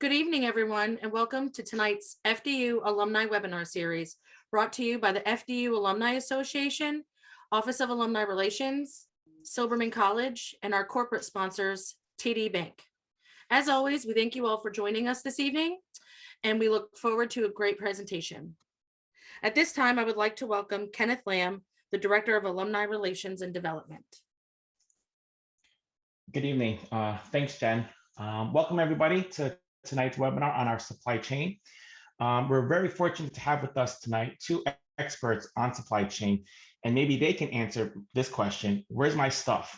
Good evening, everyone, and welcome to tonight's FDU Alumni Webinar Series, brought to you by the FDU Alumni Association, Office of Alumni Relations, Silberman College, and our corporate sponsors, TD Bank. As always, we thank you all for joining us this evening, and we look forward to a great presentation. At this time, I would like to welcome Kenneth Lamb, the Director of Alumni Relations and Development. Good evening. Thanks, Jen. Welcome, everybody, to tonight's webinar on our supply chain. We're very fortunate to have with us tonight two experts on supply chain, and maybe they can answer this question: where's my stuff?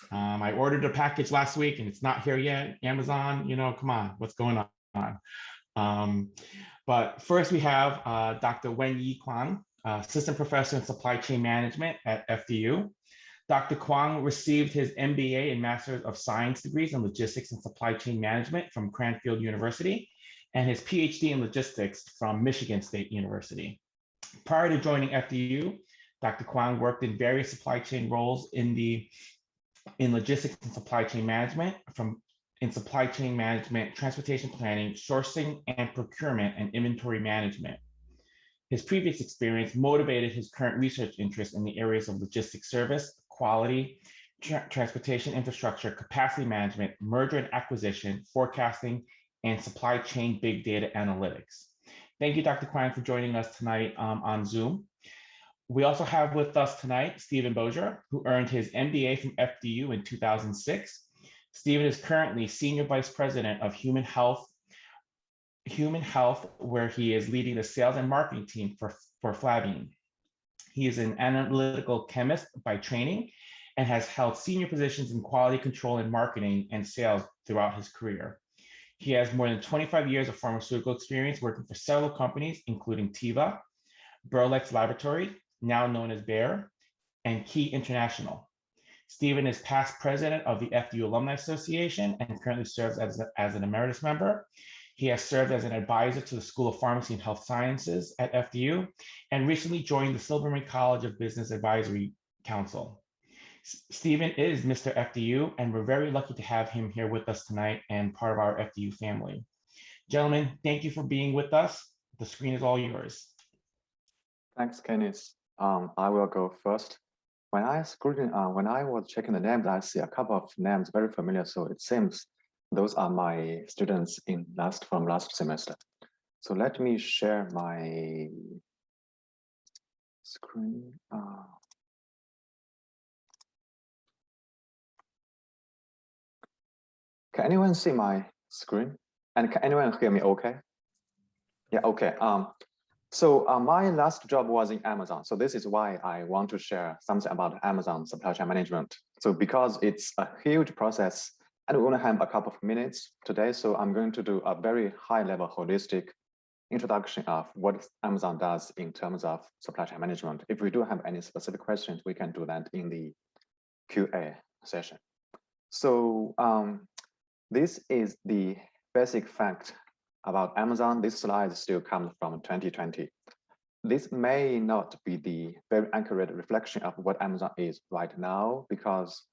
I ordered a package last week and it's not here yet. Amazon, come on, what's going on? But first we have Dr. Wenyi Kuang, Assistant Professor in Supply Chain Management at FDU. Dr. Kuang received his MBA and Master of Science degrees in Logistics and Supply Chain Management from Cranfield University and his PhD in Logistics from Michigan State University. Prior to joining FDU, Dr. Kuang worked in various supply chain roles in logistics and supply chain management, transportation planning, sourcing and procurement, and inventory management. His previous experience motivated his current research interest in the areas of logistics service, quality, transportation infrastructure, capacity management, merger and acquisition, forecasting, and supply chain big data analytics. Thank you, Dr. Kuang, for joining us tonight on Zoom. We also have with us tonight Stephen Beaujour, who earned his MBA from FDU in 2006. Stephen is currently Senior Vice President of Human Health, where he is leading the sales and marketing team for Flavine. He is an analytical chemist by training and has held senior positions in quality control and marketing and sales throughout his career. He has more than 25 years of pharmaceutical experience working for several companies, including Teva, Burlex Laboratory, now known as Bayer, and Key International. Stephen is past president of the FDU Alumni Association and currently serves as an emeritus member. He has served as an advisor to the School of Pharmacy and Health Sciences at FDU and recently joined the Silberman College of Business Advisory Council. Stephen is Mr. FDU, and we're very lucky to have him here with us tonight and part of our FDU family. Gentlemen, thank you for being with us. The screen is all yours. Thanks, Kenneth. I will go first. When I was checking the names, I see a couple of names very familiar, so it seems those are my students from last semester. So let me share my screen. Can anyone see my screen? And can anyone hear me okay? Yeah, okay. So my last job was in Amazon. So this is why I want to share something about Amazon supply chain management. So because it's a huge process, and we only have a couple of minutes today, so I'm going to do a very high-level holistic introduction of what Amazon does in terms of supply chain management. If we do have any specific questions, we can do that in the QA session. So this is the basic fact about Amazon. This slide still comes from 2020. This may not be the very accurate reflection of what Amazon is right now, because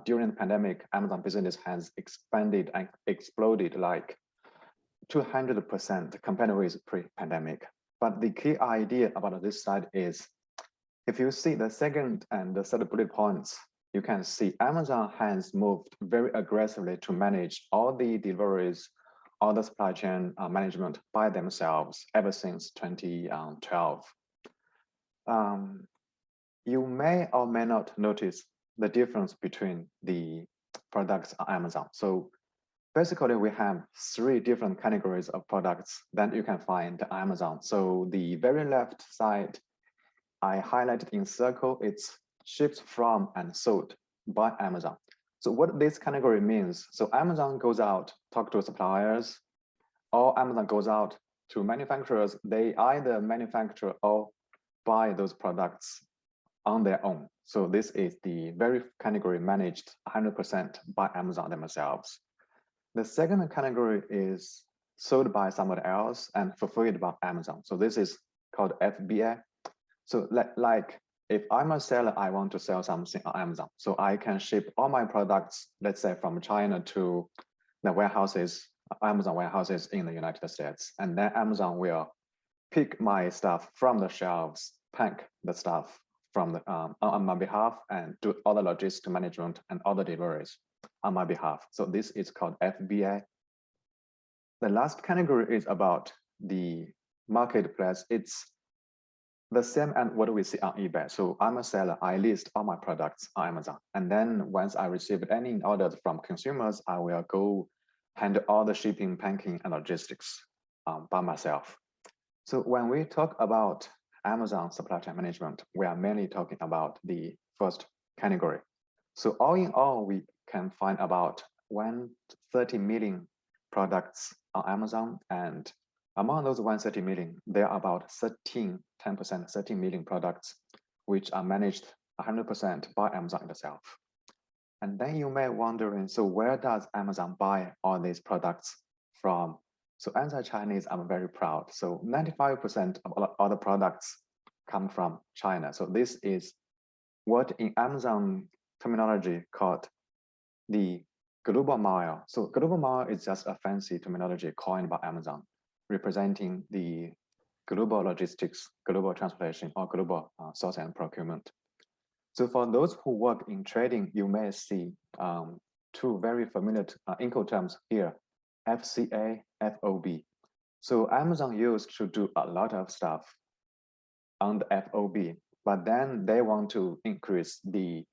during the pandemic, Amazon business has expanded and exploded like 200% compared with pre-pandemic. But the key idea about this slide is, if you see the second and the third bullet points, you can see Amazon has moved very aggressively to manage all the deliveries, all the supply chain management by themselves ever since 2012. You may or may not notice the difference between the products on Amazon. So basically, we have three different categories of products that you can find on Amazon. So the very left side, I highlighted in circle, it's shipped from and sold by Amazon. So what this category means, so Amazon goes out, talk to suppliers, or Amazon goes out to manufacturers. They either manufacture or buy those products on their own. So this is the very category managed 100% by Amazon themselves. The second category is sold by somebody else and fulfilled by Amazon. So this is called FBA. So like if I'm a seller, I want to sell something on Amazon. So I can ship all my products, let's say from China to the warehouses Amazon warehouses in the United States. And then Amazon will pick my stuff from the shelves, pack the stuff from the, on my behalf, and do all the logistics management and all the deliveries on my behalf. So this is called FBA. The last category is about the marketplace. It's the same as what we see on eBay. So I'm a seller, I list all my products on Amazon. And then once I receive any orders from consumers, I will go handle all the shipping, packing, and logistics by myself. So when we talk about Amazon supply chain management, we are mainly talking about the first category. So all in all, we can find about 130 million products on Amazon, and among those 130 million, there are about 10%, 13 million products, which are managed 100% by Amazon itself. And then you may wondering, so where does Amazon buy all these products from? So as a Chinese, I'm very proud. So 95% of all the products come from China. So this is what in Amazon terminology called the global mile. So global mile is just a fancy terminology coined by Amazon, representing the global logistics, global transportation, or global source and procurement. So for those who work in trading, you may see two very familiar Incoterms here, FCA, FOB. So Amazon used to do a lot of stuff on the FOB, but then they want to increase the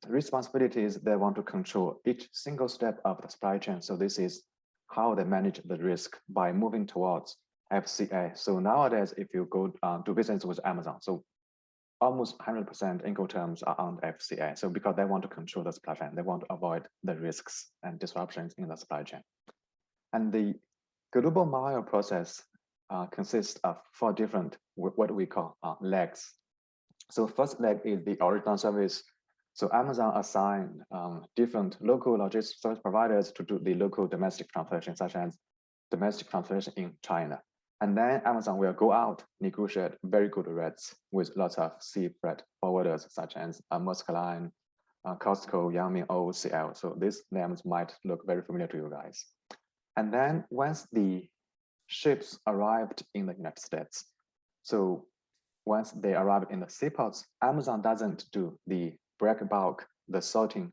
responsibilities. They want to control each single step of the supply chain. So this is how they manage the risk by moving towards FCA. So nowadays, if you go do business with Amazon, so almost 100% Incoterms are on FCA. So because they want to control the supply chain, they want to avoid the risks and disruptions in the supply chain. And the global mile process consists of 4 different, what we call legs. So first leg is the original service. So Amazon assigned different local logistics service providers to do the local domestic transportation, such as domestic transportation in China. And then Amazon will go out, negotiate very good rates with lots of sea freight forwarders, such as Maersk Line, Costco, Yangming, OOCL. So these names might look very familiar to you guys. And then once the ships arrived in the United States, so once they arrive in the seaports, Amazon doesn't do the break bulk, the sorting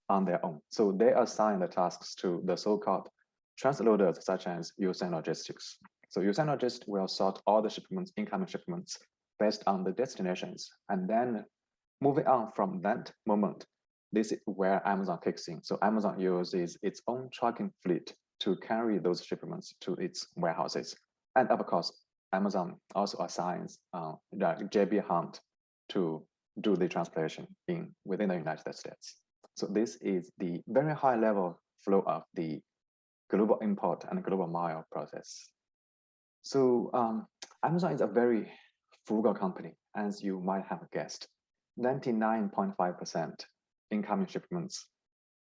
on their own. So they assign the tasks to the so-called transloaders, such as USAN Logistics. So USAN Logistics will sort all the shipments, incoming shipments, based on the destinations. And then moving on from that moment, this is where Amazon kicks in. So Amazon uses its own trucking fleet to carry those shipments to its warehouses. And of course, Amazon also assigns JB Hunt to do the transportation within the United States. So this is the very high level flow of the global import and global mile process. So Amazon is a very frugal company, as you might have guessed. 99.5% incoming shipments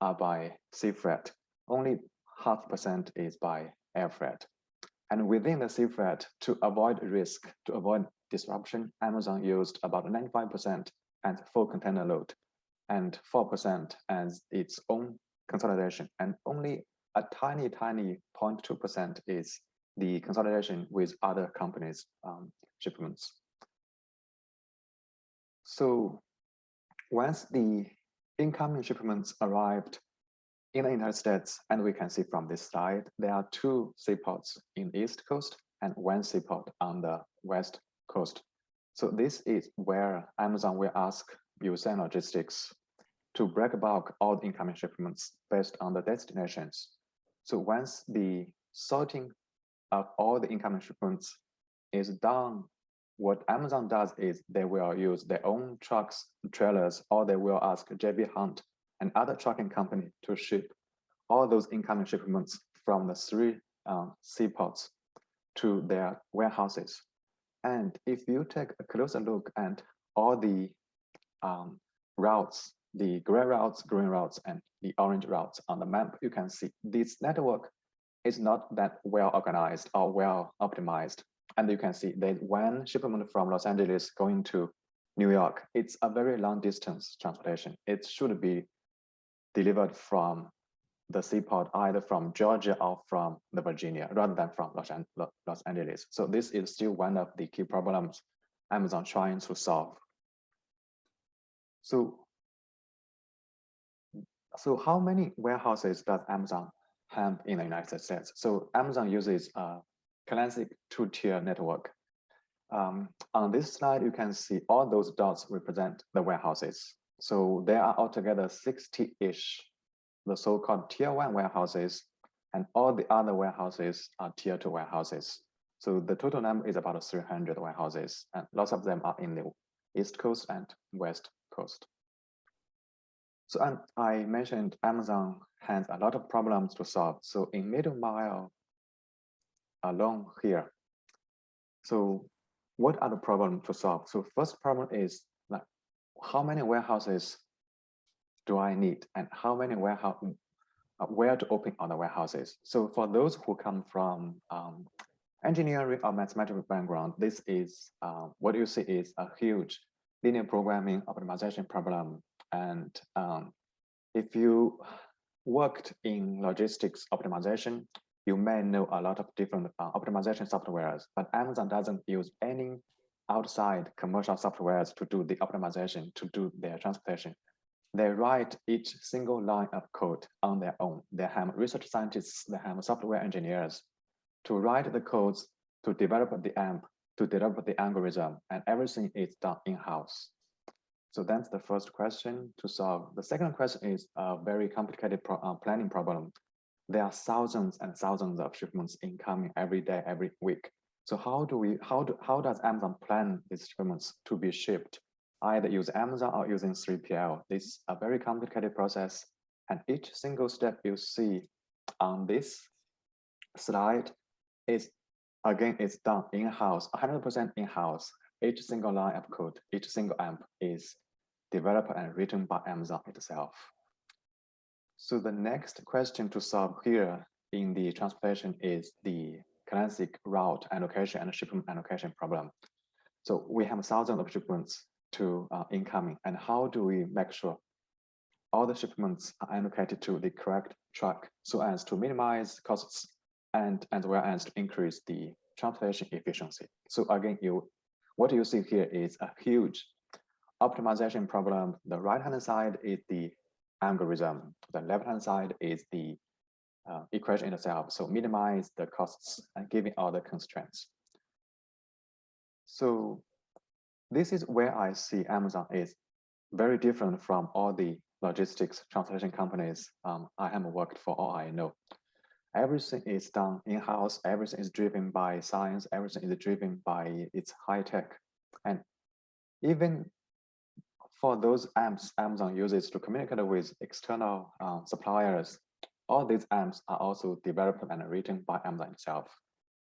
are by sea freight. Only 0.5% is by air freight. And within the sea freight, to avoid risk, to avoid disruption, Amazon used about 95% as full container load and 4% as its own consolidation. And only a tiny 0.2% is the consolidation with other companies' shipments. So once the incoming shipments arrived in the United States, and we can see from this slide, there are 2 seaports in the East Coast and 1 seaport on the West Coast. So this is where Amazon will ask USAN Logistics to break bulk all the incoming shipments based on the destinations. So once the sorting of all the incoming shipments is done, what Amazon does is they will use their own trucks, trailers, or they will ask JB Hunt and other trucking company to ship all those incoming shipments from the 3 seaports to their warehouses. And if you take a closer look at all the routes, the gray routes, green routes, and the orange routes on the map, you can see this network is not that well organized or well optimized. And you can see that when shipment from Los Angeles going to New York, it's a very long distance transportation. It should be delivered from the seaport either from Georgia or from the Virginia rather than from Los Angeles. So this is still one of the key problems Amazon trying to solve. So how many warehouses does Amazon have in the United States? So Amazon uses a classic two-tier network. On this slide, you can see all those dots represent the warehouses. So there are altogether 60-ish, the so-called tier 1 warehouses, and all the other warehouses are tier 2 warehouses. So the total number is about 300 warehouses, and lots of them are in the East Coast and West Coast. So I mentioned Amazon has a lot of problems to solve. So in middle mile alone here, so what are the problems to solve? So first problem is like, how many warehouses do I need, and how many where to open all the warehouses? So for those who come from engineering or mathematical background, this is what you see is a huge linear programming optimization problem. And if you worked in logistics optimization, you may know a lot of different optimization softwares, but Amazon doesn't use any outside commercial softwares to do the optimization, to do their transportation. They write each single line of code on their own. They have research scientists, they have software engineers to write the codes, to develop the AMP, to develop the algorithm, and everything is done in-house. So that's the first question to solve. The second question is a very complicated planning problem. There are thousands and thousands of shipments incoming every day, every week. So how does Amazon plan these shipments to be shipped? Either use Amazon or using 3PL. This is a very complicated process, and each single step you see on this slide is, again, it's done in-house, 100% in-house. Each single line of code, each single AMP is developed and written by Amazon itself. So the next question to solve here in the transportation is the classic route allocation and shipment allocation problem. So we have thousands of shipments to incoming, and how do we make sure all the shipments are allocated to the correct truck so as to minimize costs and as well as to increase the transportation efficiency? So again, what you see here is a huge optimization problem. The right-hand side is the algorithm. The left-hand side is the equation itself. So minimize the costs and giving all the constraints. So this is where I see Amazon is very different from all the logistics transportation companies I have worked for or I know. Everything is done in-house. Everything is driven by science. Everything is driven by its high tech. And even for those AMPs Amazon uses to communicate with external suppliers, all these AMPs are also developed and written by Amazon itself.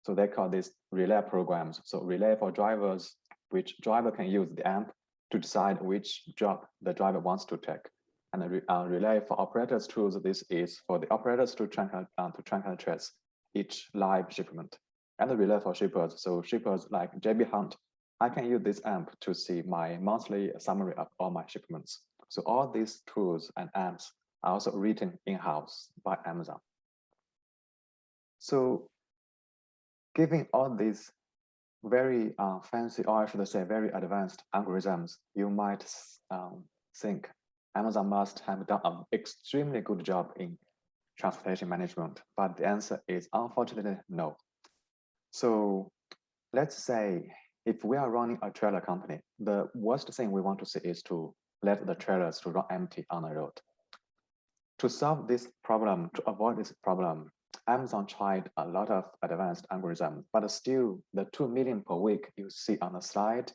So they call this relay programs. So relay for drivers, which driver can use the AMP to decide which job the driver wants to take. And a relay for operators tools, this is for the operators to track and trace each live shipment. And the relay for shippers, so shippers like JB Hunt, I can use this AMP to see my monthly summary of all my shipments. So all these tools and AMPs are also written in-house by Amazon. So giving all these very fancy, or I should say very advanced algorithms, you might think Amazon must have done an extremely good job in transportation management, but the answer is unfortunately no. So let's say if we are running a trailer company, the worst thing we want to see is to let the trailers to run empty on the road. To solve this problem, to avoid this problem, Amazon tried a lot of advanced algorithms, but still the 2 million per week you see on the slide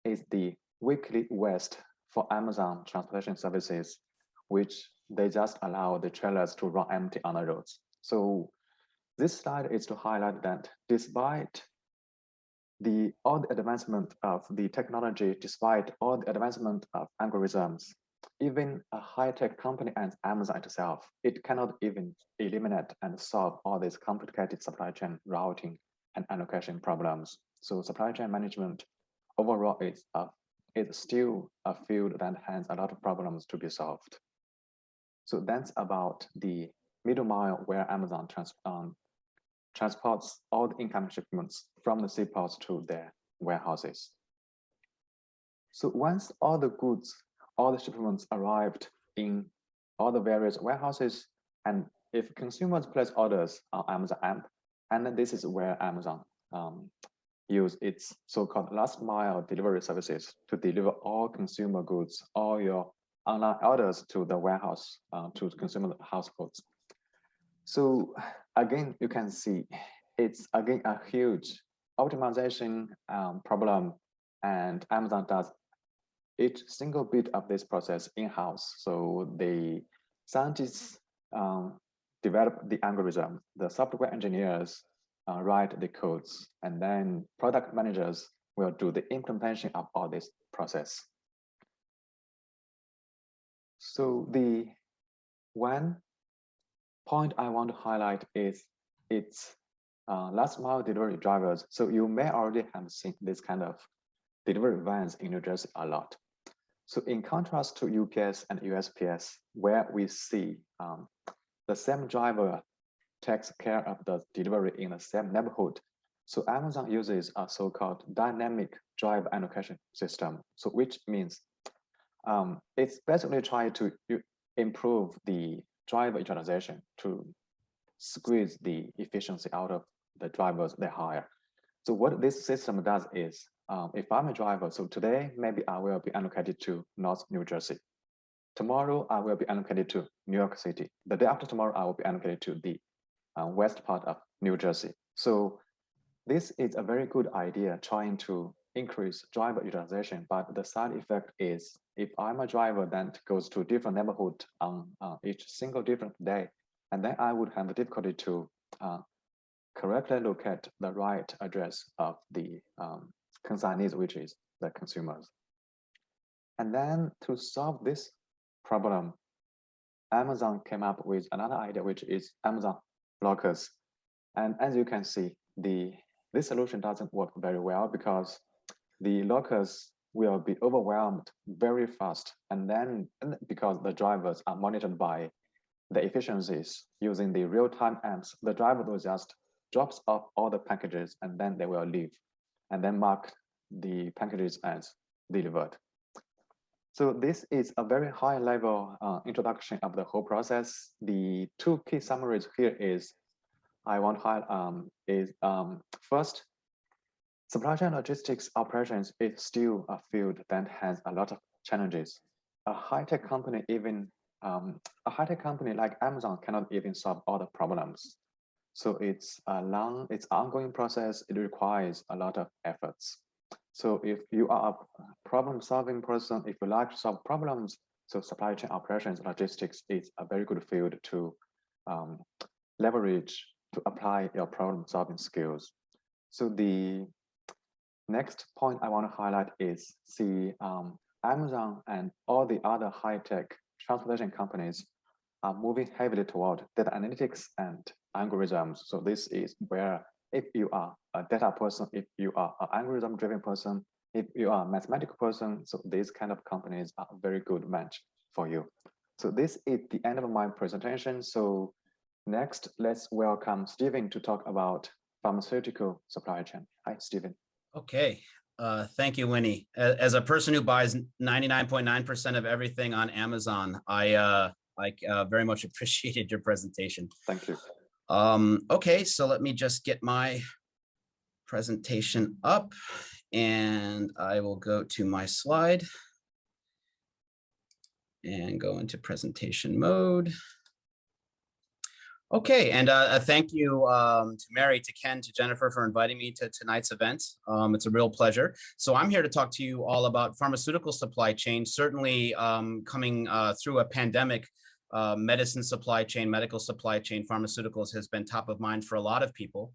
is the weekly waste for Amazon transportation services, which they just allow the trailers to run empty on the roads. So this slide is to highlight that despite all the advancement of the technology, despite all the advancement of algorithms, even a high-tech company as Amazon itself, it cannot even eliminate and solve all these complicated supply chain routing and allocation problems. So supply chain management overall is still a field that has a lot of problems to be solved. So that's about the middle mile where Amazon transports all the incoming shipments from the seaports to their warehouses. So once all the goods, all the shipments arrived in all the various warehouses, and if consumers place orders on Amazon app, and then this is where Amazon use its so-called last mile delivery services to deliver all consumer goods, all your online orders to the warehouse, to consumer households. So again, you can see it's again a huge optimization problem, and Amazon does each single bit of this process in-house. So the scientists develop the algorithm, the software engineers write the codes, and then product managers will do the implementation of all this process. So the one point I want to highlight is its last mile delivery drivers. So you may already have seen this kind of delivery vans in New Jersey a lot. So in contrast to UPS and USPS, where we see the same driver takes care of the delivery in the same neighborhood. So Amazon uses a so-called dynamic driver allocation system. So which means it's basically trying to improve the driver utilization to squeeze the efficiency out of the drivers they hire. So what this system does is, if I'm a driver, so today maybe I will be allocated to North New Jersey. Tomorrow I will be allocated to New York City. The day after tomorrow I will be allocated to the west part of New Jersey. So this is a very good idea, trying to increase driver utilization, but the side effect is if I'm a driver that goes to a different neighborhood on each single different day, and then I would have the difficulty to correctly locate the right address of the consignees, which is the consumers. And then to solve this problem, Amazon came up with another idea, which is Amazon lockers. And as you can see, this solution doesn't work very well because the lockers will be overwhelmed very fast. And then because the drivers are monitored by the efficiencies using the real-time apps, the driver will just drops off all the packages and then they will leave and then mark the packages as delivered. So this is a very high level introduction of the whole process. The two key summaries here is I want to highlight first, supply chain logistics operations is still a field that has a lot of challenges. A high-tech company like Amazon cannot even solve all the problems. So it's ongoing process. It requires a lot of efforts. So if you are a problem-solving person, if you like to solve problems, so supply chain operations logistics is a very good field to leverage to apply your problem-solving skills. So the next point I want to highlight is Amazon and all the other high-tech transportation companies are moving heavily toward data analytics and algorithms. So this is where if you are a data person, if you are an algorithm-driven person, if you are a mathematical person, so these kind of companies are a very good match for you. So this is the end of my presentation. So next, let's welcome Stephen to talk about pharmaceutical supply chain. Hi, Stephen. Okay. Thank you, Wenyi. As a person who buys 99.9% of everything on Amazon, I very much appreciated your presentation. Thank you. Okay, so let me just get my presentation up and I will go to my slide and go into presentation mode. Okay, and thank you to Mary, to Ken, to Jennifer for inviting me to tonight's event. It's a real pleasure. So I'm here to talk to you all about pharmaceutical supply chain, certainly coming through a pandemic. Medicine supply chain, medical supply chain, pharmaceuticals has been top of mind for a lot of people.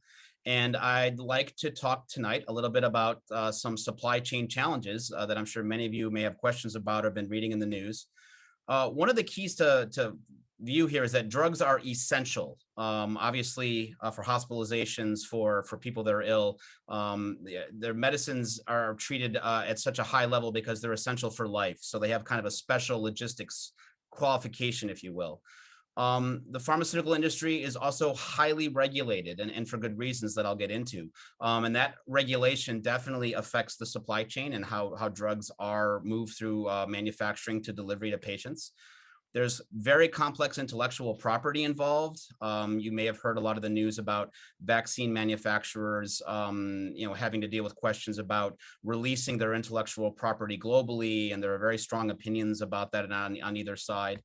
And I'd like to talk tonight a little bit about some supply chain challenges that I'm sure many of you may have questions about or been reading in the news. One of the keys to view here is that drugs are essential, obviously for hospitalizations, for people that are ill. Their medicines are treated at such a high level because they're essential for life. So they have kind of a special logistics qualification, if you will. The pharmaceutical industry is also highly regulated and for good reasons that I'll get into. And that regulation definitely affects the supply chain and how drugs are moved through manufacturing to delivery to patients. There's very complex intellectual property involved. You may have heard a lot of the news about vaccine manufacturers, having to deal with questions about releasing their intellectual property globally, and there are very strong opinions about that on either side.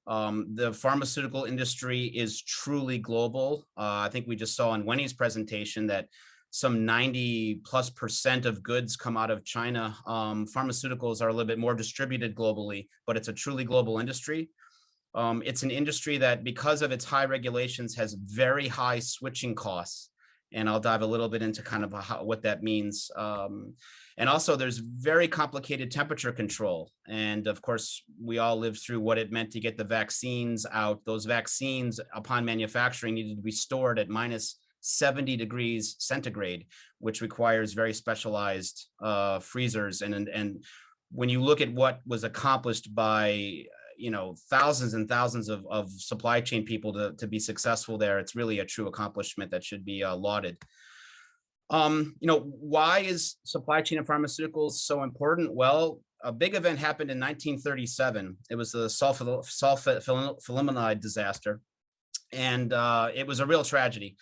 The pharmaceutical industry is truly global. I think we just saw in Wenyi's presentation that some 90+% of goods come out of China. Pharmaceuticals are a little bit more distributed globally, but it's a truly global industry. It's an industry that, because of its high regulations, has very high switching costs. And I'll dive a little bit into kind of what that means. And also there's very complicated temperature control. And of course, we all lived through what it meant to get the vaccines out. Those vaccines, upon manufacturing, needed to be stored at -70 degrees centigrade, which requires very specialized freezers. And when you look at what was accomplished by thousands and thousands of supply chain people to be successful there, it's really a true accomplishment that should be lauded. Why is supply chain of pharmaceuticals so important? Well, a big event happened in 1937. It was the sulfonylurea disaster. And it was a real tragedy.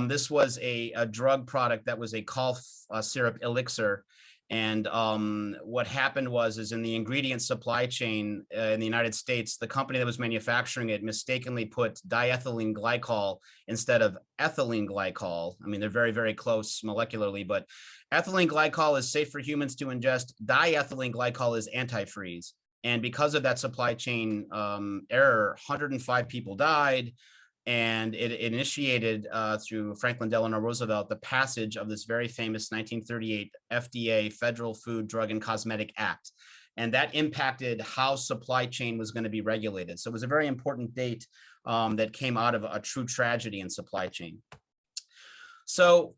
This was a drug product that was a cough syrup elixir. And what happened is in the ingredient supply chain in the United States, the company that was manufacturing it mistakenly put diethylene glycol instead of ethylene glycol. I mean, they're very, very close molecularly, but ethylene glycol is safe for humans to ingest. Diethylene glycol is antifreeze. And because of that supply chain error, 105 people died. And it initiated through Franklin Delano Roosevelt the passage of this very famous 1938 FDA, Federal Food, Drug, and Cosmetic Act. And that impacted how supply chain was going to be regulated. So it was a very important date that came out of a true tragedy in supply chain. So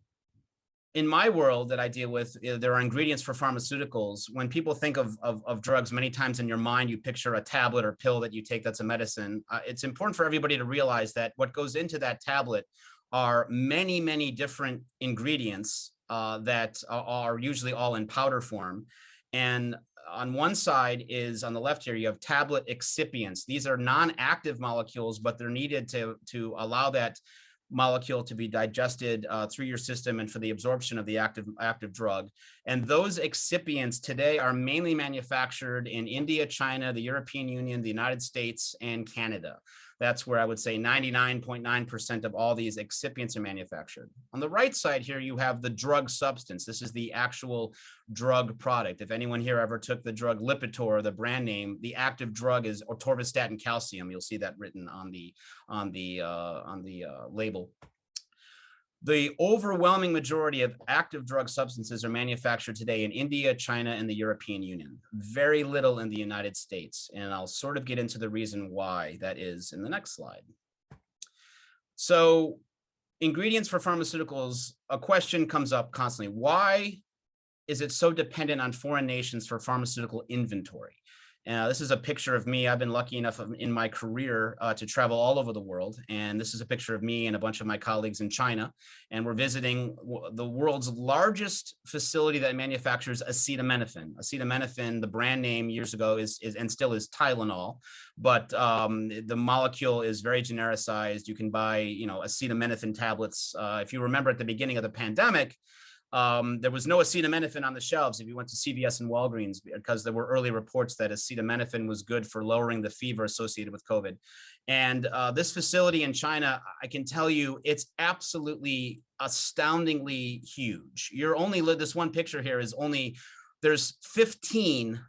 in my world that I deal with, there are ingredients for pharmaceuticals. When people think of drugs, many times in your mind, you picture a tablet or pill that you take that's a medicine. It's important for everybody to realize that what goes into that tablet are many, many different ingredients that are usually all in powder form. And on one side is, on the left here, you have tablet excipients. These are non-active molecules, but they're needed to allow that molecule to be digested through your system and for the absorption of the active drug. And those excipients today are mainly manufactured in India, China, the European Union, the United States, and Canada. That's where I would say 99.9% of all these excipients are manufactured. On the right side here, you have the drug substance. This is the actual drug product. If anyone here ever took the drug Lipitor, the brand name, the active drug is atorvastatin calcium. You'll see that written on the label. The overwhelming majority of active drug substances are manufactured today in India, China, and the European Union. Very little in the United States. And I'll sort of get into the reason why that is in the next slide. So, ingredients for pharmaceuticals, a question comes up constantly. Why is it so dependent on foreign nations for pharmaceutical inventory? This is a picture of me. I've been lucky enough in my career to travel all over the world. And this is a picture of me and a bunch of my colleagues in China. And we're visiting the world's largest facility that manufactures acetaminophen. Acetaminophen, the brand name years ago is and still is Tylenol, but the molecule is very genericized. You can buy, acetaminophen tablets. If you remember at the beginning of the pandemic, there was no acetaminophen on the shelves if you went to CVS and Walgreens, because there were early reports that acetaminophen was good for lowering the fever associated with COVID. And this facility in China, I can tell you, it's absolutely astoundingly huge. This one picture here is there's 15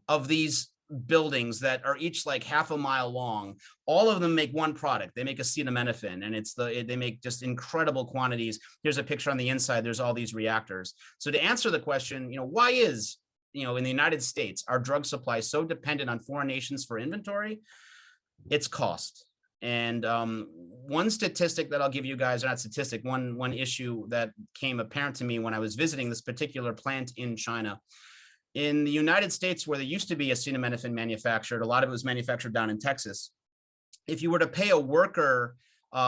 of these buildings that are each like half a mile long. All of them make one product. They make acetaminophen, and they make just incredible quantities. Here's a picture on the inside. There's all these reactors. So to answer the question, why is, in the United States, our drug supply so dependent on foreign nations for inventory? It's cost. And one statistic that I'll give you guys, or not statistic, one issue that came apparent to me when I was visiting this particular plant in China. In the United States, where there used to be acetaminophen manufactured, a lot of it was manufactured down in Texas. if you were to pay a worker,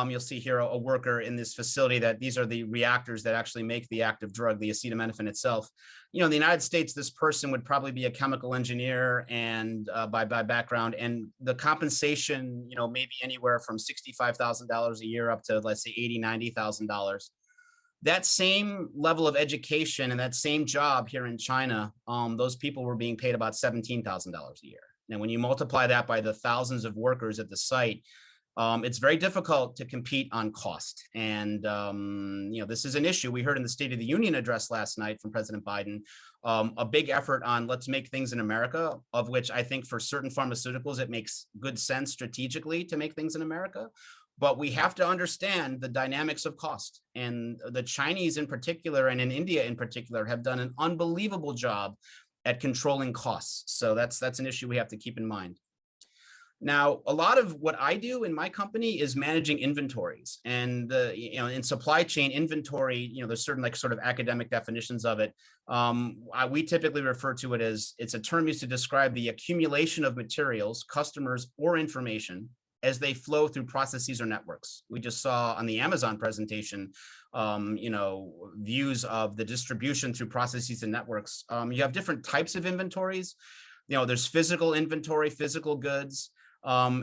you'll see here a worker in this facility that these are the reactors that actually make the active drug, the acetaminophen itself. You know, in the United States, this person would probably be a chemical engineer and by background, and the compensation, you know, maybe anywhere from $65,000 a year up to, let's say, $80,000, $90,000. That same level of education and that same job here in China, those people were being paid about $17,000 a year. Now, when you multiply that by the thousands of workers at the site, it's very difficult to compete on cost. And, you know, this is an issue. We heard in the State of the Union address last night from President Biden, a big effort on let's make things in America, of which I think for certain pharmaceuticals, it makes good sense strategically to make things in America. But we have to understand the dynamics of cost. And the Chinese in particular, and in India in particular, have done an unbelievable job at controlling costs. So that's an issue we have to keep in mind. Now, a lot of what I do in my company is managing inventories, and you know, in supply chain inventory, you know, there's certain like sort of academic definitions of it. We typically refer to it as, it's a term used to describe the accumulation of materials, customers, or information as they flow through processes or networks. We just saw on the Amazon presentation, you know, views of the distribution through processes and networks. You have different types of inventories. You know, there's physical inventory, physical goods.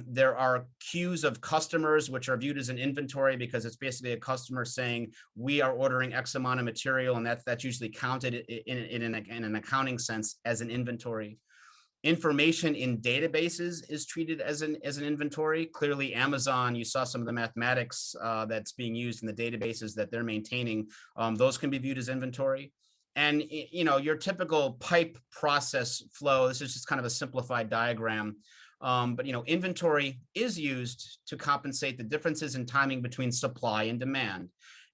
There are queues of customers, which are viewed as an inventory because it's basically a customer saying, we are ordering X amount of material, and that's usually counted in an accounting sense as an inventory. Information in databases is treated as an inventory. Clearly, Amazon, you saw some of the mathematics that's being used in the databases that they're maintaining. Those can be viewed as inventory. And, you know, your typical pipe process flow, this is just kind of a simplified diagram. But, you know, inventory is used to compensate the differences in timing between supply and demand.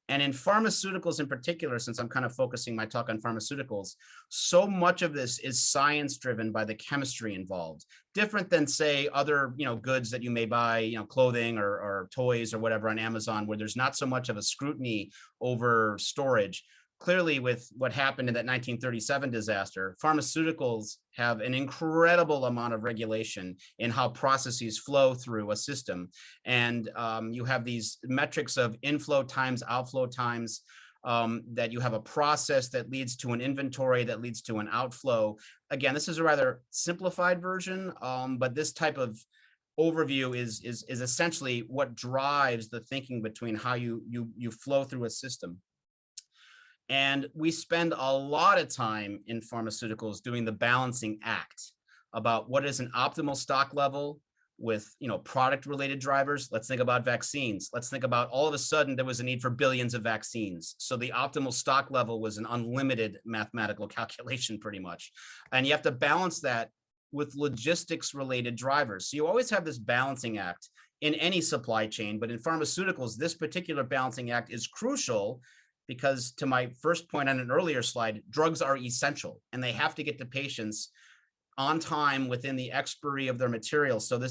And in pharmaceuticals in particular, since I'm kind of focusing my talk on pharmaceuticals, so much of this is science driven by the chemistry involved, different than, say, other, you know, goods that you may buy, you know, clothing or toys or whatever on Amazon, where there's not so much of a scrutiny over storage. Clearly, with what happened in that 1937 disaster, pharmaceuticals have an incredible amount of regulation in how processes flow through a system. And you have these metrics of inflow times, outflow times, that you have a process that leads to an inventory that leads to an outflow. Again, this is a rather simplified version, but this type of overview is essentially what drives the thinking between how you flow through a system. And we spend a lot of time in pharmaceuticals doing the balancing act about what is an optimal stock level with, you know, product related drivers. Let's think about vaccines. Let's think about all of a sudden there was a need for billions of vaccines. So the optimal stock level was an unlimited mathematical calculation pretty much. And you have to balance that with logistics related drivers. So you always have this balancing act in any supply chain, but in pharmaceuticals, this particular balancing act is crucial because, to my first point on an earlier slide, drugs are essential and they have to get to patients on time within the expiry of their materials. So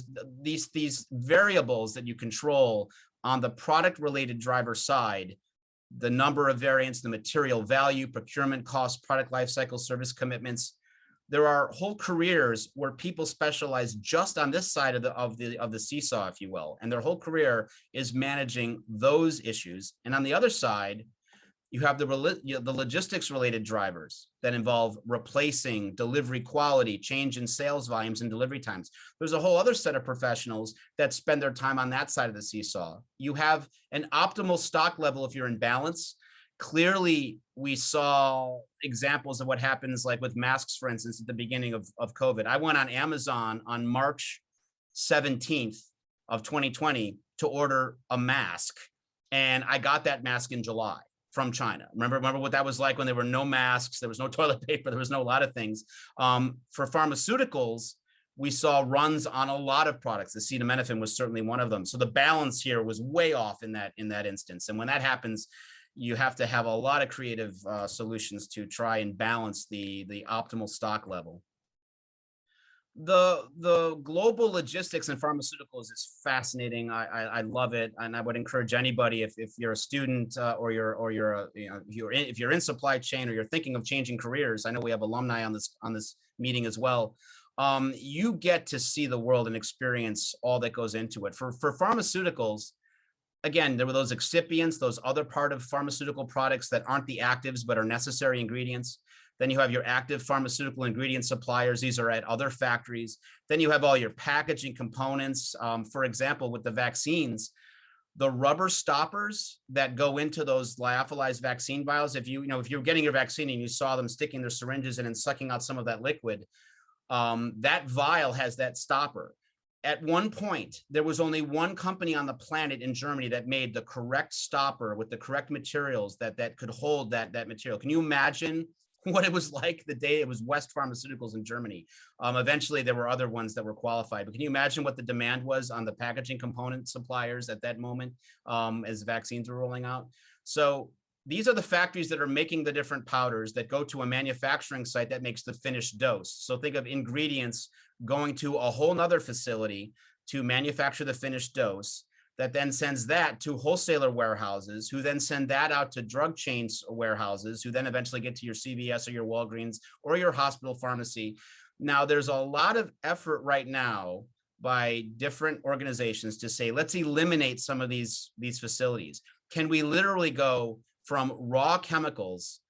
these variables that you control on the product related driver side, the number of variants, the material value, procurement costs, product lifecycle, service commitments, there are whole careers where people specialize just on this side of the seesaw, if you will, and their whole career is managing those issues. And on the other side, you have the logistics related drivers that involve replacing, delivery quality, change in sales volumes and delivery times. There's a whole other set of professionals that spend their time on that side of the seesaw. You have an optimal stock level if you're in balance. Clearly, we saw examples of what happens like with masks, for instance, at the beginning of COVID. I went on Amazon on March 17th of 2020 to order a mask, and I got that mask in July from China. Remember what that was like when there were no masks, there was no toilet paper, there was no lot of things. For pharmaceuticals, we saw runs on a lot of products. The acetaminophen was certainly one of them. So the balance here was way off in that instance. And when that happens, you have to have a lot of creative solutions to try and balance the optimal stock level. The global logistics in pharmaceuticals is fascinating. I love it, and I would encourage anybody, if you're a student or if you're in supply chain or you're thinking of changing careers. I know we have alumni on this meeting as well. you get to see the world and experience all that goes into it. For pharmaceuticals, again, there were those excipients, those other part of pharmaceutical products that aren't the actives but are necessary ingredients. Then you have your active pharmaceutical ingredient suppliers. These are at other factories. Then you have all your packaging components. For example, with the vaccines, the rubber stoppers that go into those lyophilized vaccine vials, if you're getting your vaccine and you saw them sticking their syringes in and sucking out some of that liquid, that vial has that stopper. At one point, there was only one company on the planet in Germany that made the correct stopper with the correct materials that could hold that material. Can you imagine what it was like the day it was West Pharmaceuticals in Germany? Eventually, there were other ones that were qualified, but can you imagine what the demand was on the packaging component suppliers at that moment as vaccines were rolling out? So these are the factories that are making the different powders that go to a manufacturing site that makes the finished dose. So think of ingredients going to a whole nother facility to manufacture the finished dose that then sends that to wholesaler warehouses, who then send that out to drug chains warehouses, who then eventually get to your CVS or your Walgreens or your hospital pharmacy. Now, there's a lot of effort right now by different organizations to say, let's eliminate some of these facilities. Can we literally go from raw chemicals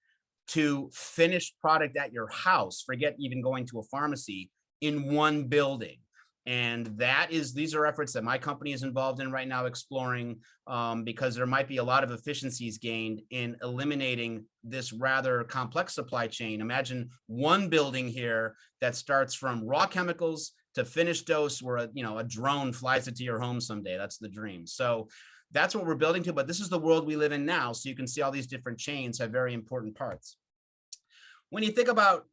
to finished product at your house, forget even going to a pharmacy, in one building? And these are efforts that my company is involved in right now, exploring, because there might be a lot of efficiencies gained in eliminating this rather complex supply chain. Imagine one building here that starts from raw chemicals to finished dose, where a drone flies it to your home someday. That's the dream. So that's what we're building to, but this is the world we live in now. So you can see all these different chains have very important parts. When you think about,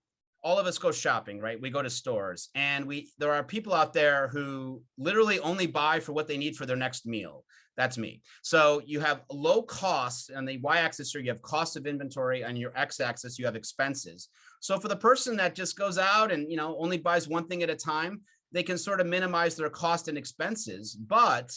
all of us go shopping, right? We go to stores, and there are people out there who literally only buy for what they need for their next meal. That's me. So you have low costs, and the y-axis here, you have cost of inventory, and your x-axis, you have expenses. So for the person that just goes out and only buys one thing at a time, they can sort of minimize their cost and expenses, but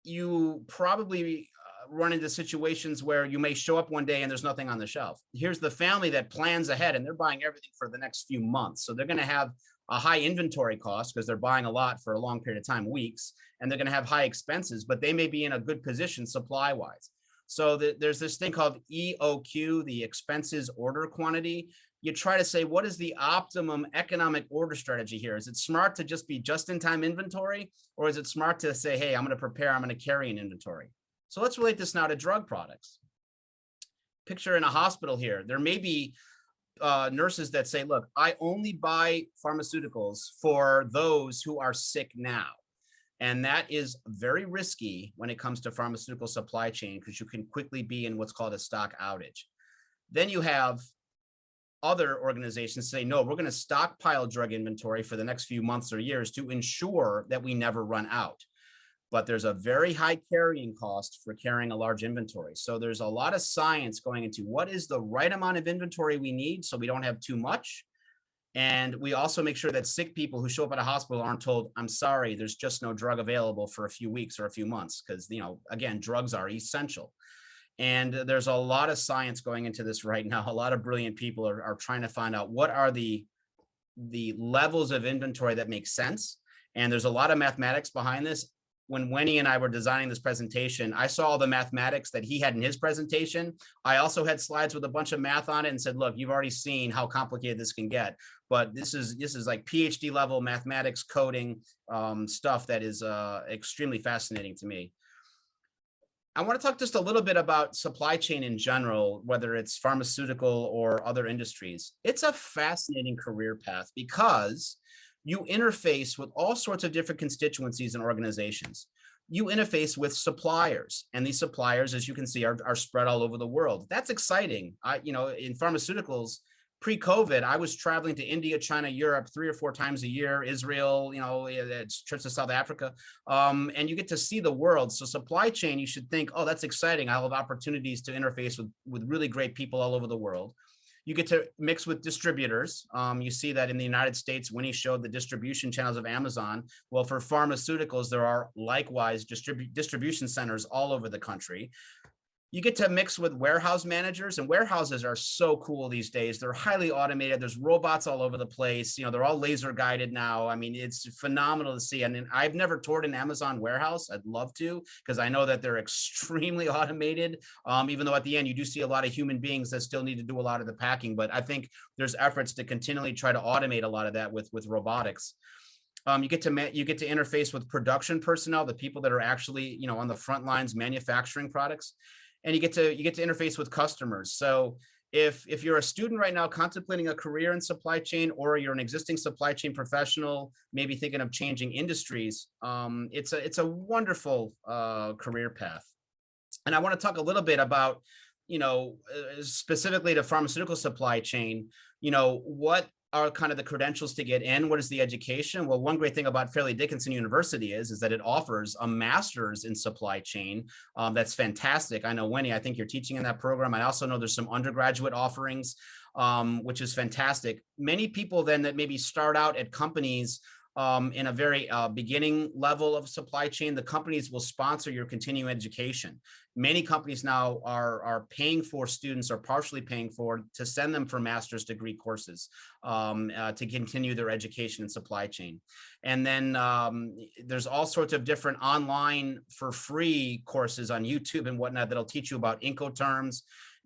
you probably run into situations where you may show up one day and there's nothing on the shelf. Here's the family that plans ahead, and they're buying everything for the next few months. So they're going to have a high inventory cost because they're buying a lot for a long period of time, weeks, and they're going to have high expenses, but they may be in a good position supply-wise. So there's this thing called EOQ, the expenses order quantity. You try to say, what is the optimum economic order strategy here? Is it smart to just be just-in-time inventory, or is it smart to say, hey, I'm going to carry an inventory? So let's relate this now to drug products. Picture in a hospital here. There may be nurses that say, look, I only buy pharmaceuticals for those who are sick now. And that is very risky when it comes to pharmaceutical supply chain, because you can quickly be in what's called a stock outage. Then you have other organizations say, no, we're going to stockpile drug inventory for the next few months or years to ensure that we never run out. But there's a very high carrying cost for carrying a large inventory. So there's a lot of science going into what is the right amount of inventory we need so we don't have too much. And we also make sure that sick people who show up at a hospital aren't told, I'm sorry, there's just no drug available for a few weeks or a few months, because, again, drugs are essential. And there's a lot of science going into this right now. A lot of brilliant people are trying to find out what are the levels of inventory that make sense. And there's a lot of mathematics behind this. When Wenyi and I were designing this presentation, I saw all the mathematics that he had in his presentation. I also had slides with a bunch of math on it and said, look, you've already seen how complicated this can get, but this is like PhD level mathematics, coding stuff that is extremely fascinating to me. I want to talk just a little bit about supply chain in general, whether it's pharmaceutical or other industries. It's a fascinating career path because you interface with all sorts of different constituencies and organizations. You interface with suppliers, and these suppliers, as you can see, are spread all over the world. That's exciting. In pharmaceuticals, pre-COVID, I was traveling to India, China, Europe 3 or 4 times a year, Israel, trips to South Africa, and you get to see the world. So supply chain, you should think, oh, that's exciting. I'll have opportunities to interface with really great people all over the world. You get to mix with distributors. You see that in the United States, when he showed the distribution channels of Amazon. Well, for pharmaceuticals, there are likewise distribution centers all over the country. You get to mix with warehouse managers, and warehouses are so cool these days. They're highly automated. There's robots all over the place. You know, they're all laser guided now. I mean, it's phenomenal to see. And I've never toured an Amazon warehouse. I'd love to, because I know that they're extremely automated. Even though at the end you do see a lot of human beings that still need to do a lot of the packing. But I think there's efforts to continually try to automate a lot of that with robotics. You get to interface with production personnel, the people that are actually, you know, on the front lines manufacturing products. And you get to interface with customers. So if you're a student right now contemplating a career in supply chain, or you're an existing supply chain professional, maybe thinking of changing industries, it's a wonderful career path. And I want to talk a little bit about, you know, specifically to pharmaceutical supply chain, you know, what are kind of the credentials to get in? What is the education? Well, one great thing about Fairleigh Dickinson University is that it offers a master's in supply chain. That's fantastic. I know, Wenyi, I think you're teaching in that program. I also know there's some undergraduate offerings, which is fantastic. Many people then that maybe start out at companies in a very beginning level of supply chain, the companies will sponsor your continuing education. Many companies now are paying for students, or partially paying for, to send them for master's degree courses to continue their education in supply chain. And then there's all sorts of different online for free courses on YouTube and whatnot that'll teach you about Incoterms.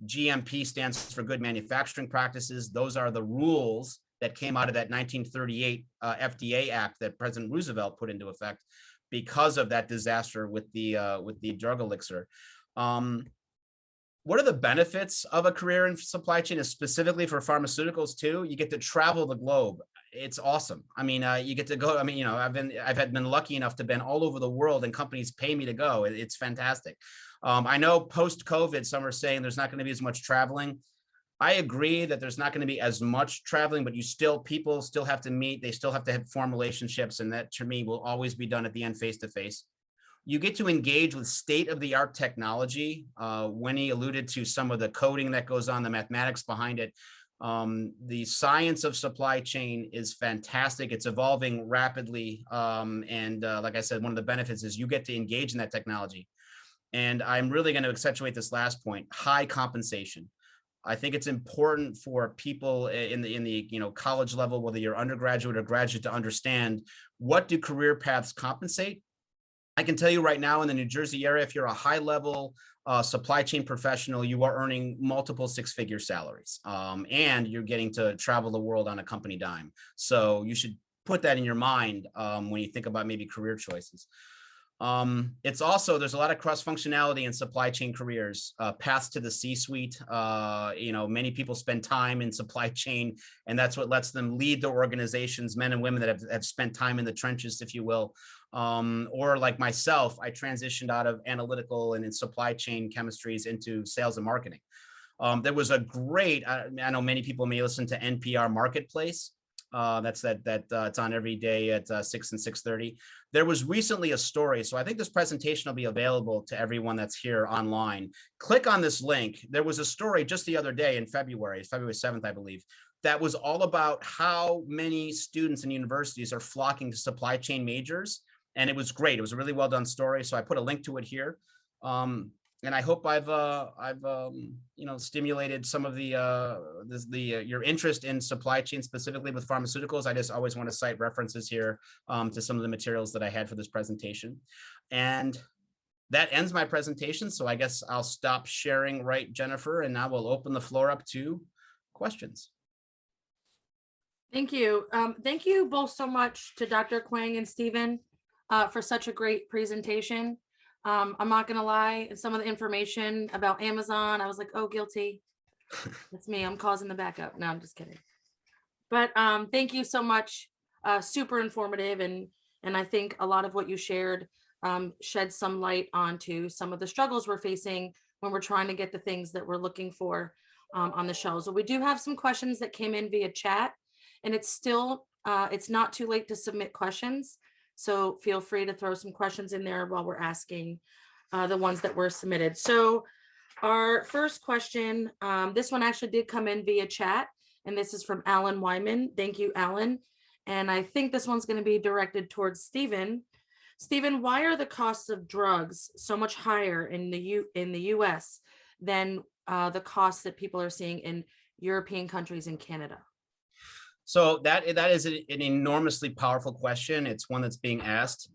GMP stands for good manufacturing practices. Those are the rules that came out of that 1938 FDA Act that President Roosevelt put into effect because of that disaster with the drug elixir. What are the benefits of a career in supply chain, specifically for pharmaceuticals too? You get to travel the globe. It's awesome. I mean, you get to go. I mean, you know, I've been lucky enough to been all over the world, and companies pay me to go. It's fantastic. I know post-COVID, some are saying there's not going to be as much traveling. I agree that there's not going to be as much traveling, but people still have to meet. They still have to form relationships, and that to me will always be done at the end face to face. You get to engage with state-of-the-art technology. Wenyi alluded to some of the coding that goes on, the mathematics behind it. The science of supply chain is fantastic. It's evolving rapidly. Like I said, one of the benefits is you get to engage in that technology. And I'm really going to accentuate this last point: high compensation. I think it's important for people in the you know, college level, whether you're undergraduate or graduate, to understand, what do career paths compensate? I can tell you right now, in the New Jersey area, if you're a high level supply chain professional, you are earning multiple six-figure salaries, and you're getting to travel the world on a company dime. So you should put that in your mind when you think about maybe career choices. It's also, there's a lot of cross functionality in supply chain careers, paths to the C-suite. You know, many people spend time in supply chain, and that's what lets them lead their organizations, men and women that have spent time in the trenches, if you will. Or like myself, I transitioned out of analytical and in supply chain chemistries into sales and marketing. There was a great, I know many people may listen to NPR Marketplace. It's on every day at 6 and 6:30. There was recently a story, so I think this presentation will be available to everyone that's here online. Click on this link. There was a story just the other day in February 7th, I believe, that was all about how many students in universities are flocking to supply chain majors, and it was great. It was a really well done story, so I put a link to it here. And I hope I've you know, stimulated some of your interest in supply chain, specifically with pharmaceuticals. I just always want to cite references here to some of the materials that I had for this presentation. And that ends my presentation. So I guess I'll stop sharing, right, Jennifer, and now we'll open the floor up to questions. Thank you. Thank you both so much to Dr. Kuang and Stephen for such a great presentation. I'm not gonna lie, some of the information about Amazon, I was like, oh, guilty. That's me, I'm causing the backup. No, I'm just kidding. But thank you so much. Super informative, and I think a lot of what you shared shed some light onto some of the struggles we're facing when we're trying to get the things that we're looking for on the shelves. So we do have some questions that came in via chat, and it's still, it's not too late to submit questions. So feel free to throw some questions in there while we're asking the ones that were submitted. So our first question, this one actually did come in via chat, and this is from Alan Wyman. Thank you, Alan. And I think this one's going to be directed towards Stephen. Stephen, why are the costs of drugs so much higher in the US than the costs that people are seeing in European countries and Canada? So that is an enormously powerful question. It's one that's being asked.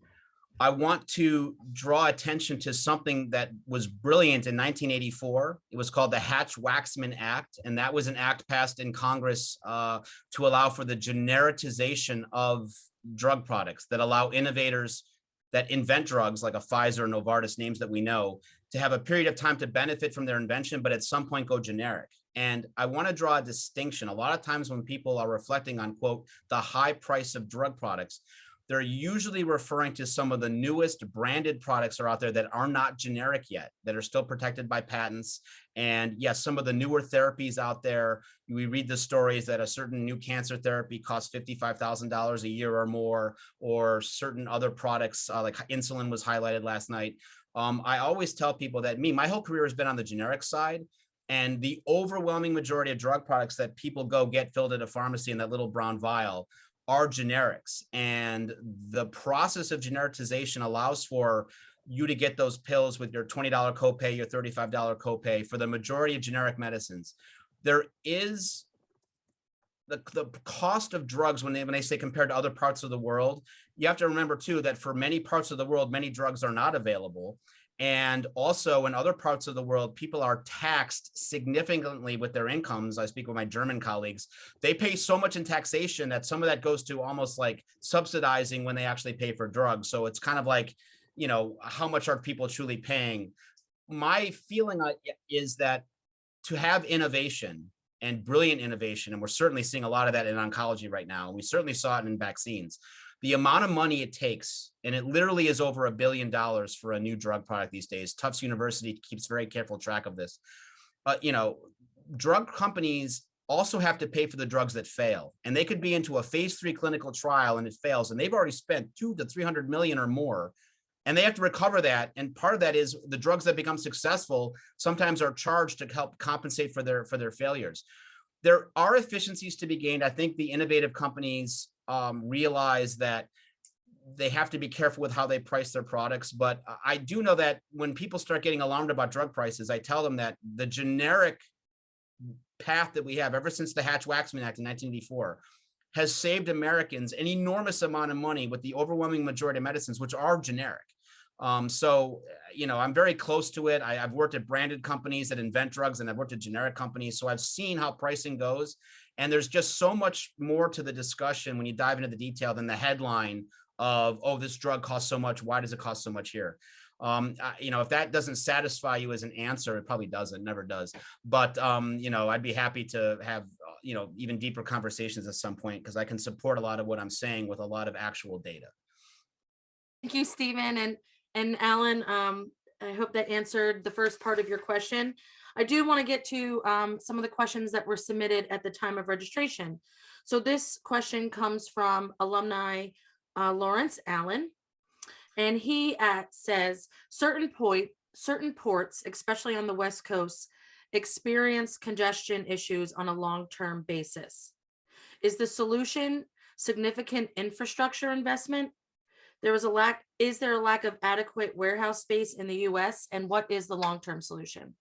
I want to draw attention to something that was brilliant in 1984. It was called the Hatch Waxman Act, and that was an act passed in Congress to allow for the genericization of drug products that allow innovators that invent drugs like a Pfizer, Novartis, names that we know, to have a period of time to benefit from their invention, but at some point go generic. And I want to draw a distinction. A lot of times when people are reflecting on, quote, the high price of drug products, they're usually referring to some of the newest branded products are out there that are not generic yet, that are still protected by patents. And yes, some of the newer therapies out there, we read the stories that a certain new cancer therapy costs $55,000 a year or more, or certain other products like insulin was highlighted last night. I always tell people that my whole career has been on the generic side. And the overwhelming majority of drug products that people go get filled at a pharmacy in that little brown vial are generics. And the process of genericization allows for you to get those pills with your $20 copay, your $35 copay for the majority of generic medicines. There is the cost of drugs when they say compared to other parts of the world. You have to remember too that for many parts of the world, many drugs are not available. And also in other parts of the world, people are taxed significantly with their incomes. I speak with my German colleagues. They pay so much in taxation that some of that goes to almost like subsidizing when they actually pay for drugs. So it's kind of like, you know, how much are people truly paying? My feeling is that to have innovation and brilliant innovation, and we're certainly seeing a lot of that in oncology right now, and we certainly saw it in vaccines, the amount of money it takes, and it literally is over $1 billion for a new drug product these days. Tufts University keeps very careful track of this. You know, drug companies also have to pay for the drugs that fail, and they could be into a phase 3 clinical trial and it fails, and they've already spent $200 to $300 million or more, and they have to recover that. And part of that is the drugs that become successful sometimes are charged to help compensate for their failures. There are efficiencies to be gained. I think the innovative companies realize that they have to be careful with how they price their products. But I do know that when people start getting alarmed about drug prices, I tell them that the generic path that we have ever since the Hatch Waxman Act in 1984 has saved Americans an enormous amount of money with the overwhelming majority of medicines, which are generic. So, you know, I'm very close to it. I've worked at branded companies that invent drugs, and I've worked at generic companies. So I've seen how pricing goes. And there's just so much more to the discussion when you dive into the detail than the headline of, oh, this drug costs so much. Why does it cost so much here? You know, if that doesn't satisfy you as an answer, it probably doesn't, never does. But, you know, I'd be happy to have, you know, even deeper conversations at some point, because I can support a lot of what I'm saying with a lot of actual data. Thank you, Stephen and Alan. I hope that answered the first part of your question. I do want to get to some of the questions that were submitted at the time of registration. So this question comes from alumni Lawrence Allen, and he says certain ports, especially on the West Coast, experience congestion issues on a long-term basis. Is the solution significant infrastructure investment? Is there a lack of adequate warehouse space in the US, and what is the long-term solution?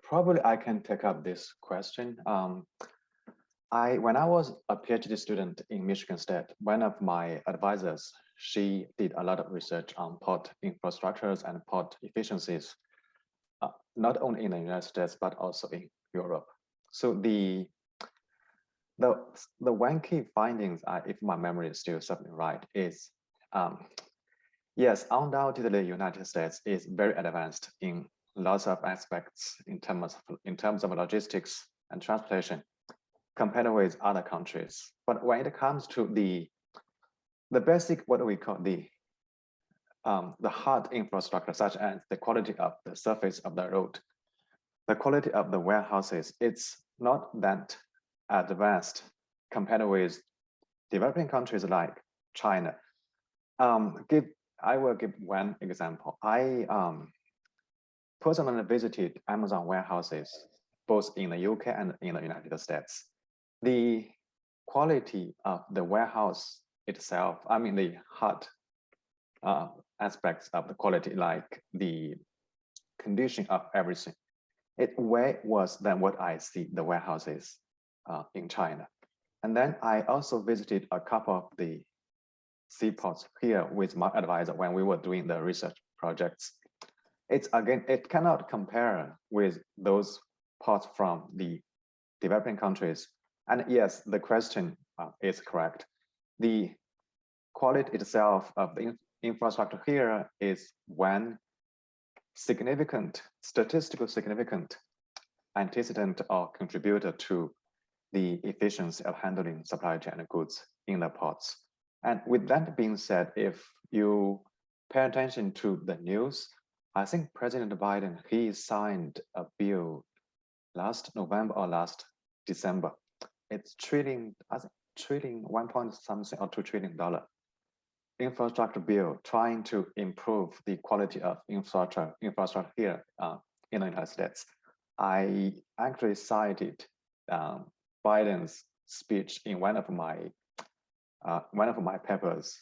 Probably I can take up this question. When I was a PhD student in Michigan State, one of my advisors, she did a lot of research on port infrastructures and port efficiencies, not only in the United States, but also in Europe. So the one key findings, if my memory is still something right, is yes, undoubtedly the United States is very advanced in lots of aspects in terms of logistics and transportation compared with other countries. But when it comes to the basic, what we call the hard infrastructure, such as the quality of the surface of the road, the quality of the warehouses, it's not that advanced compared with developing countries like China. I will give one example. I personally visited Amazon warehouses, both in the UK and in the United States. The quality of the warehouse itself, I mean the hard aspects of the quality, like the condition of everything, it way worse than what I see the warehouses in China. And then I also visited a couple of the seaports here with my advisor when we were doing the research projects. It's again, it cannot compare with those ports from the developing countries. And yes, the question is correct. The quality itself of the infrastructure here is one significant, statistical significant antecedent or contributor to the efficiency of handling supply chain goods in the ports. And with that being said, if you pay attention to the news, I think President Biden, he signed a bill last November or last December. It's trillion, I think trillion, 1 point something or $2 trillion infrastructure bill trying to improve the quality of infrastructure here in the United States. I actually cited Biden's speech in one of my papers.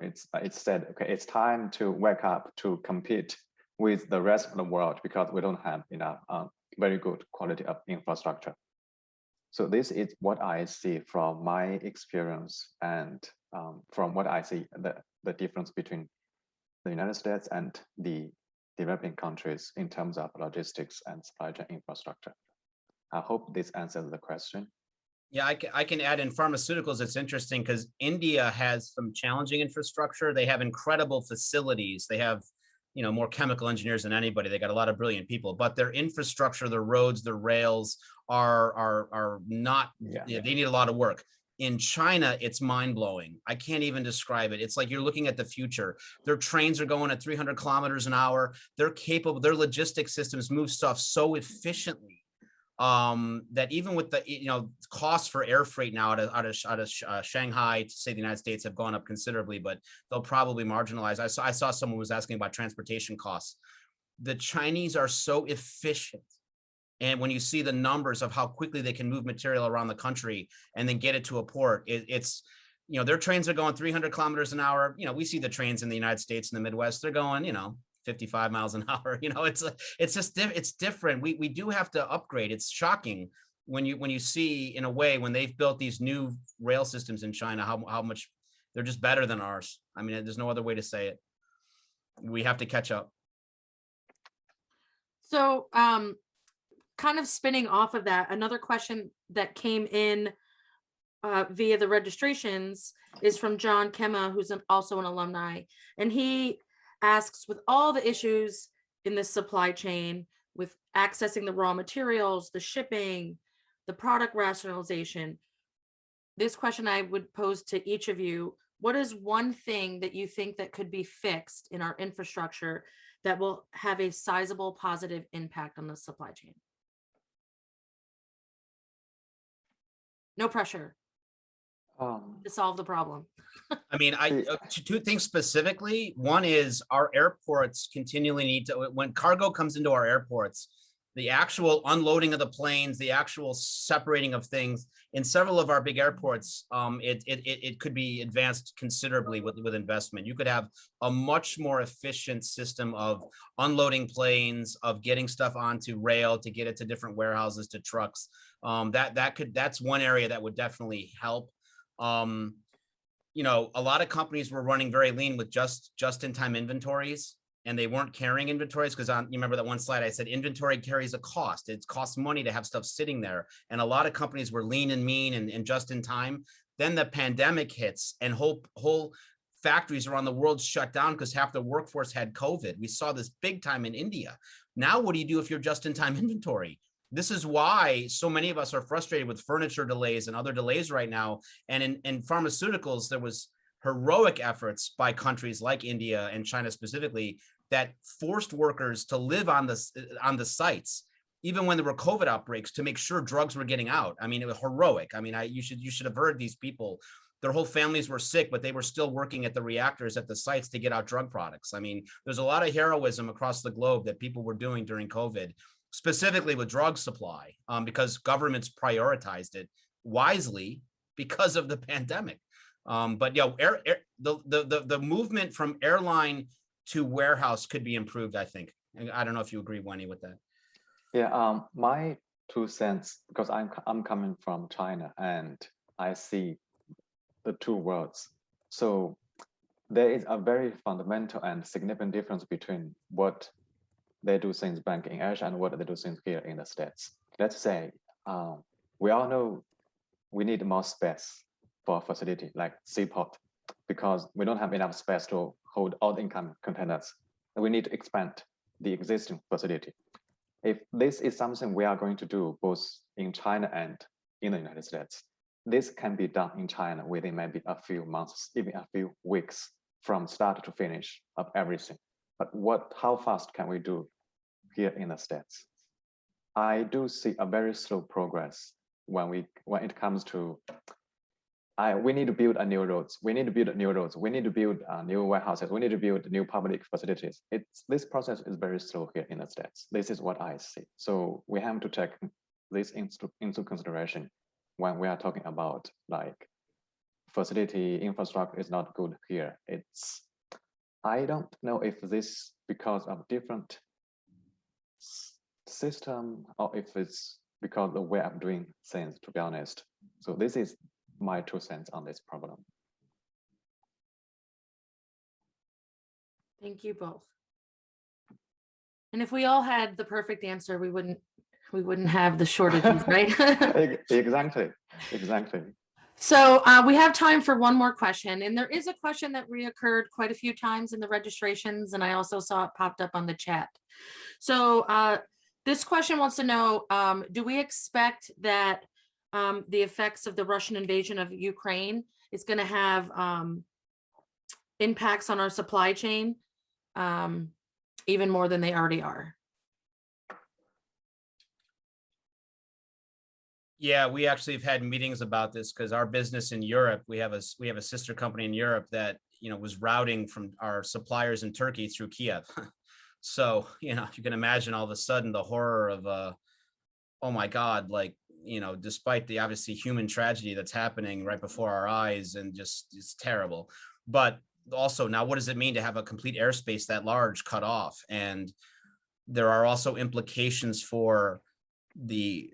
It said, okay, it's time to wake up to compete with the rest of the world because we don't have enough very good quality of infrastructure. So this is what I see from my experience and from what I see the difference between the United States and the developing countries in terms of logistics and supply chain infrastructure. I hope this answers the question. Yeah, I can add in pharmaceuticals. It's interesting because India has some challenging infrastructure. They have incredible facilities. They have, you know, more chemical engineers than anybody. They got a lot of brilliant people, but their infrastructure, their roads, their rails are not, they need a lot of work. In China, it's mind blowing. I can't even describe it. It's like you're looking at the future. Their trains are going at 300 kilometers an hour. They're capable, their logistics systems move stuff so efficiently that even with the, you know, costs for air freight now out of Shanghai to say the United States have gone up considerably, but they'll probably marginalize. I saw someone was asking about transportation costs. The Chinese are so efficient. And when you see the numbers of how quickly they can move material around the country and then get it to a port, it's, you know, their trains are going 300 kilometers an hour. You know, we see the trains in the United States in the Midwest, they're going, you know, 55 miles an hour. You know, it's just, it's different. We do have to upgrade. It's shocking when you see, in a way, when they've built these new rail systems in China, how much they're just better than ours. I mean, there's no other way to say it. We have to catch up. So, kind of spinning off of that, another question that came in via the registrations is from John Kemma, who's also an alumni. And he asks, with all the issues in the supply chain, with accessing the raw materials, the shipping, the product rationalization, this question I would pose to each of you: what is one thing that you think that could be fixed in our infrastructure that will have a sizable positive impact on the supply chain? No pressure to solve the problem. I mean, two things specifically. One is our airports continually need to, when cargo comes into our airports, the actual unloading of the planes, the actual separating of things in several of our big airports, it could be advanced considerably with investment. You could have a much more efficient system of unloading planes, of getting stuff onto rail to get it to different warehouses, to trucks. That's one area that would definitely help. You know, a lot of companies were running very lean with just-in-time inventories, and they weren't carrying inventories because you remember that one slide I said inventory carries a cost. It costs money to have stuff sitting there. And a lot of companies were lean and mean and just in time. Then the pandemic hits and whole factories around the world shut down because half the workforce had COVID. We saw this big time in India. Now, what do you do if you're just in time inventory? This is why so many of us are frustrated with furniture delays and other delays right now. And in pharmaceuticals, there was heroic efforts by countries like India and China specifically that forced workers to live on the sites, even when there were COVID outbreaks, to make sure drugs were getting out. I mean, it was heroic. I mean, you should have heard these people. Their whole families were sick, but they were still working at the reactors at the sites to get out drug products. I mean, there's a lot of heroism across the globe that people were doing during COVID, specifically with drug supply, because governments prioritized it wisely, because of the pandemic. But yeah, the movement from airline to warehouse could be improved, I think. And I don't know if you agree, Wenyi, with that. Yeah, my 2 cents, because I'm coming from China and I see the two worlds. So there is a very fundamental and significant difference between what they do things back in Asia and what they do things here in the States. Let's say we all know we need more space for a facility like seaport because we don't have enough space to hold all the incoming containers. We need to expand the existing facility. If this is something we are going to do both in China and in the United States, this can be done in China within maybe a few months, even a few weeks from start to finish of everything. But how fast can we do here in the States? I do see a very slow progress when it comes to we need to build a new roads. We need to build new roads. We need to build new warehouses. We need to build new public facilities. This process is very slow here in the States. This is what I see. So we have to take this into consideration when we are talking about like facility infrastructure is not good here. I don't know if this because of different system or if it's because the way of doing things, to be honest. So this is my 2 cents on this problem. Thank you both. And if we all had the perfect answer, we wouldn't have the shortages, right? Exactly. So we have time for one more question. And there is a question that reoccurred quite a few times in the registrations. And I also saw it popped up on the chat. So this question wants to know, do we expect that the effects of the Russian invasion of Ukraine is going to have impacts on our supply chain even more than they already are? Yeah, we actually have had meetings about this because our business in Europe, we have a sister company in Europe that, you know, was routing from our suppliers in Turkey through Kiev. So, you know, you can imagine all of a sudden the horror of, oh my God, like, you know, despite the obviously human tragedy that's happening right before our eyes and just it's terrible. But also now, what does it mean to have a complete airspace that large cut off? And there are also implications for the,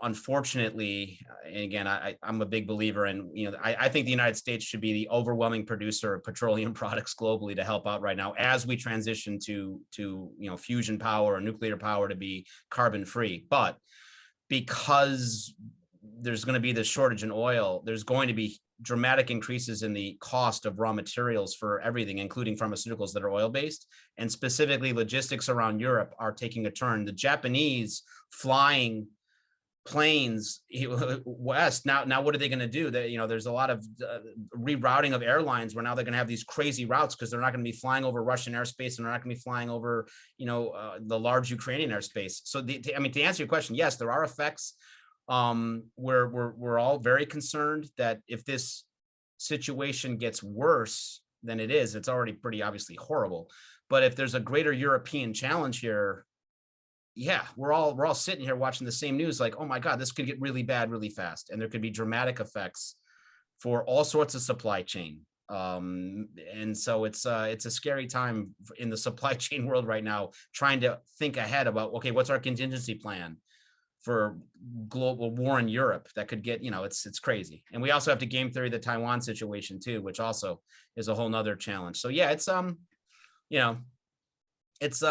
unfortunately, and again, I'm a big believer in, you know, I think the United States should be the overwhelming producer of petroleum products globally to help out right now as we transition to you know, fusion power or nuclear power to be carbon free. But because there's going to be this shortage in oil, there's going to be dramatic increases in the cost of raw materials for everything, including pharmaceuticals that are oil-based, and specifically logistics around Europe are taking a turn. The Japanese flying planes west now what are they going to do? That, you know, there's a lot of rerouting of airlines where now they're going to have these crazy routes because they're not going to be flying over Russian airspace and they're not going to be flying over, you know, the large Ukrainian airspace. So I mean, to answer your question, yes, there are effects. We're all very concerned that if this situation gets worse than it is, it's already pretty obviously horrible. But if there's a greater European challenge here, yeah, we're all sitting here watching the same news like, oh my God, this could get really bad really fast. And there could be dramatic effects for all sorts of supply chain. And so it's a scary time in the supply chain world right now, trying to think ahead about, okay, what's our contingency plan for global war in Europe that could get, you know, it's crazy. And we also have to game theory the Taiwan situation too, which also is a whole nother challenge. So yeah, it's, you know, it's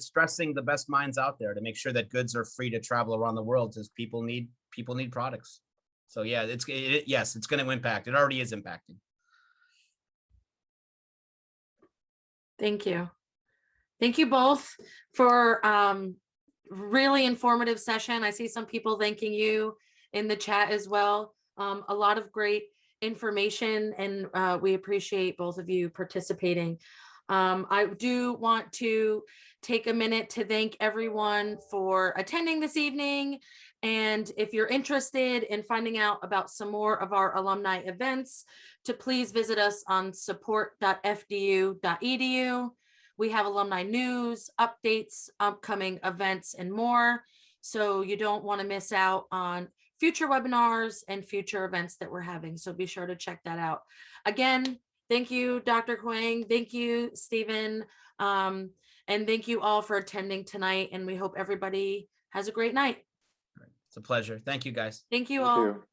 stressing the best minds out there to make sure that goods are free to travel around the world because people need products. So yeah, yes, it's going to impact. It already is impacting. Thank you. Thank you both for really informative session. I see some people thanking you in the chat as well. A lot of great information, and we appreciate both of you participating. I do want to take a minute to thank everyone for attending this evening. And if you're interested in finding out about some more of our alumni events, to please visit us on support.fdu.edu. We have alumni news, updates, upcoming events, and more. So you don't want to miss out on future webinars and future events that we're having. So be sure to check that out. Again, thank you, Dr. Kuang. Thank you, Stephen. And thank you all for attending tonight. And we hope everybody has a great night. It's a pleasure. Thank you, guys. Thank you Thank all. you.